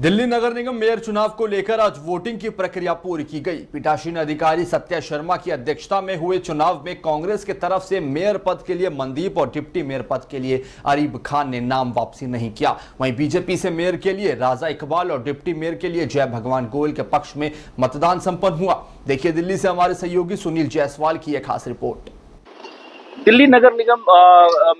दिल्ली नगर निगम mayor चुनाव को लेकर आज वोटिंग की प्रक्रिया पूरी की गई। पीठासीन अधिकारी सत्या शर्मा की अध्यक्षता में हुए चुनाव में कांग्रेस की तरफ से मेयर पद के लिए मनदीप और डिप्टी मेयर पद के लिए अरीब खान ने नाम वापसी नहीं किया। वहीं बीजेपी से मेयर के लिए राजा इकबाल और डिप्टी मेयर के लिए जय भगवान गोयल के पक्ष में मतदान संपन्न हुआ। देखिए दिल्ली से हमारे सहयोगी सुनील जायसवाल की एक खास रिपोर्ट। दिल्ली नगर निगम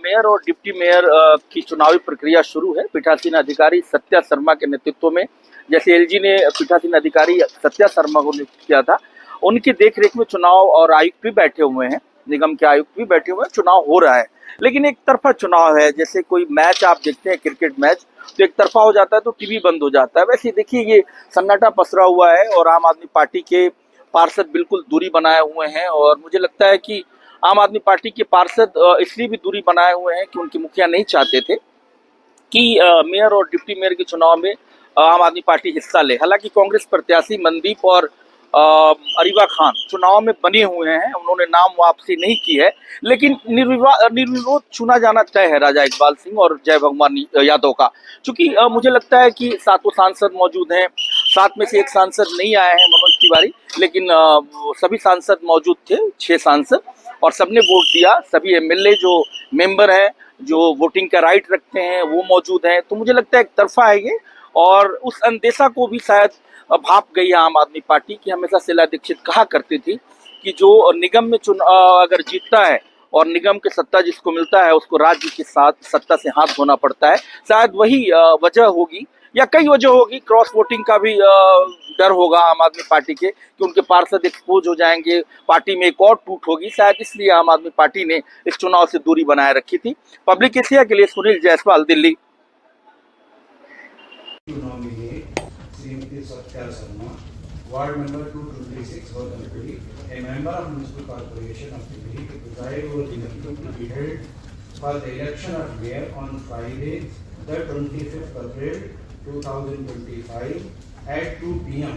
मेयर और डिप्टी मेयर की चुनावी प्रक्रिया शुरू है। पीठासीन अधिकारी सत्या शर्मा के नेतृत्व में, जैसे एलजी ने पीठासीन अधिकारी सत्या शर्मा को नियुक्त किया था, उनकी देखरेख में चुनाव और आयुक्त भी बैठे हुए हैं, निगम के आयुक्त भी बैठे हुए हैं। चुनाव हो रहा है, लेकिन एक तरफा चुनाव है। जैसे कोई मैच आप देखते हैं, क्रिकेट मैच, तो एक तरफा हो जाता है तो टीवी बंद हो जाता है। वैसे देखिए ये सन्नाटा पसरा हुआ है और आम आदमी पार्टी के पार्षद बिल्कुल दूरी बनाए हुए हैं। और मुझे लगता है कि आम आदमी पार्टी के पार्षद इसलिए भी दूरी बनाए हुए हैं कि उनके मुखिया नहीं चाहते थे कि मेयर और डिप्टी मेयर के चुनाव में आम आदमी पार्टी हिस्सा ले। हालांकि कांग्रेस प्रत्याशी मनदीप और अरीबा खान चुनाव में बने हुए हैं, उन्होंने नाम वापसी नहीं की है, लेकिन निर्विरोध चुना जाना तय है राजा इकबाल सिंह और जय भगवान यादव का। चूंकि मुझे लगता है कि 7 सांसद मौजूद हैं, 7 में से एक सांसद नहीं आए हैं, मनोज तिवारी, लेकिन सभी सांसद मौजूद थे, 6 सांसद, और सबने वोट दिया। सभी एमएलए जो मेंबर हैं, जो वोटिंग का राइट रखते हैं, वो मौजूद हैं। तो मुझे लगता है एक तरफा है ये, और उस अंदेशा को भी शायद भाप गई है आम आदमी पार्टी की। हमेशा शीला दीक्षित कहा करती थी कि जो निगम में अगर जीतता है और निगम की सत्ता जिसको मिलता है, उसको राज्य के साथ सत्ता से हाथ धोना पड़ता है। शायद वही वजह होगी, या कई वजह होगी। क्रॉस वोटिंग का भी डर होगा आम आदमी पार्टी के कि उनके पार्षद एक्सपोज हो जाएंगे, पार्टी में एक और टूट होगी। शायद इसलिए आम आदमी पार्टी ने इस चुनाव से दूरी बनाए रखी थी। पब्लिक एशिया के लिए Sunil Jaiswal, Delhi. Shrimati Satya Sharma, ward number 226, Botanical, a member of Municipal Corporation of Delhi, to preside over the meeting to be held for the election of mayor on Friday, the 25th April 2025 at 2 p.m.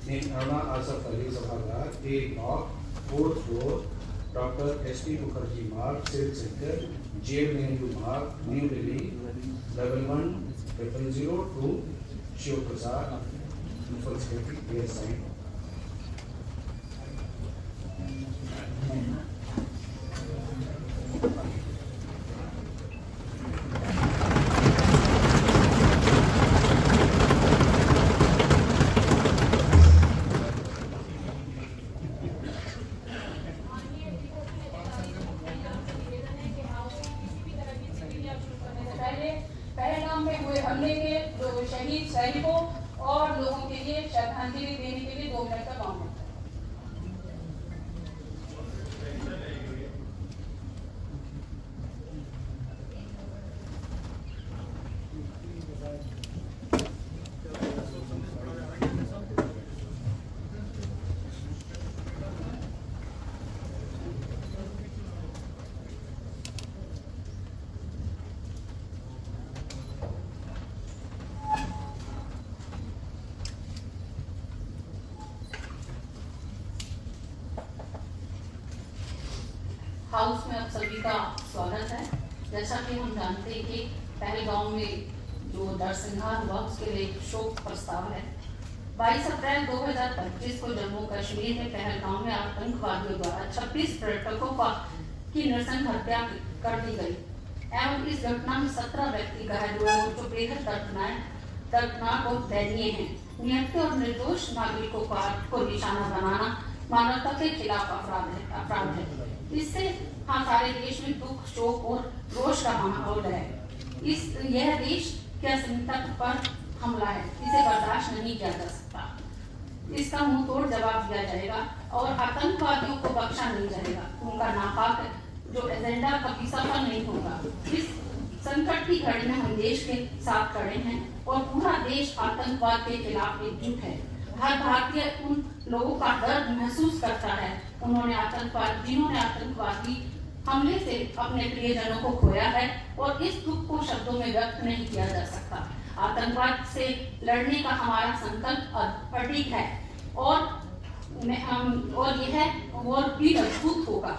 in Aruna Asaf Ali Sabhagar, A block, 4th floor, Dr. S.P. Mukherjee Marg, Civic Center, Jail Nehru Marg, New Delhi, 110002, Shiv Prasad, Municipal Secretary, Mayor sign. Pahalgam में हुए हमले के शहीद सैनिकों और लोगों के लिए श्रद्धांजलि देने के लिए 2 मिनट का मौन है। हाउस में आप सभी का स्वागत है। जैसा कि हम जानते हैं कि पहलगाम में जो नरसंहार हुआ उसके लिए एक शोक प्रस्ताव है। 22 अप्रैल 2025 को जम्मू कश्मीर में पहलगाम में आतंकवादियों द्वारा 26 पर्यटकों की नृशंस हत्या कर दी गई एवं इस घटना में 17 व्यक्ति घायल हुए, जो बेहद दर्दनाक और दयनीय है। निहत्थे और निर्दोष नागरिकों को निशाना बनाना मानवता के खिलाफ अपराध है। इससे सारे देश में दुख, शोक और रोष का माहौल है। यह देश के असमिता पर हमला है, इसे बर्दाश्त नहीं किया जा सकता। इसका मुंह तोड़ जवाब दिया जाएगा और आतंकवादियों को बख्शा नहीं जाएगा। उनका नापाक जो एजेंडा कभी सफल नहीं होगा। इस संकट की घड़ी में हम देश के साथ खड़े हैं और पूरा देश आतंकवाद के खिलाफ एकजुट है। हर भारतीय उन लोगों का दर्द महसूस करता है जिन्होंने आतंकवादी हमले से अपने प्रियजनों को खोया है, और इस दुख को शब्दों में व्यक्त नहीं किया जा सकता। आतंकवाद से लड़ने का हमारा संकल्प अटूट है और यह और भी मजबूत होगा।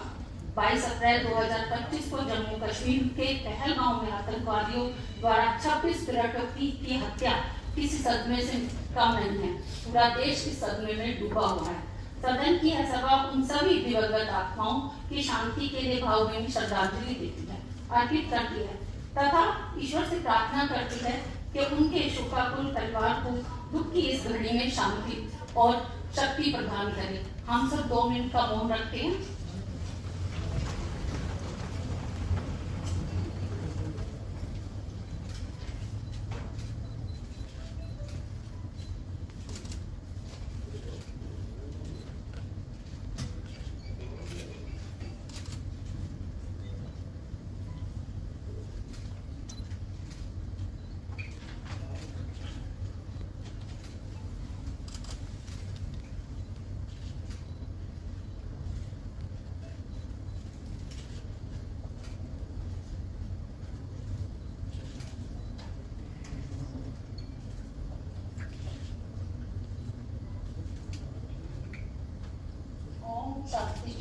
22 अप्रैल 2025 को जम्मू कश्मीर के पहलगाम में आतंकवादियों द्वारा 26 पर्यटकों की हत्या किसी सदमे से कम नहीं है। पूरा देश इस सदमे में डूबा हुआ है। सदन की यह सभा उन सभी दिवंगत आत्माओं की शांति के लिए भावभीनी श्रद्धांजलि देती है, अर्पित करती है तथा ईश्वर से प्रार्थना करती है कि उनके शोकाकुल परिवार को दुख की इस घड़ी में शांति और शक्ति प्रदान करे। हम सब 2 मिनट का मौन रखते हैं। ओम शांति।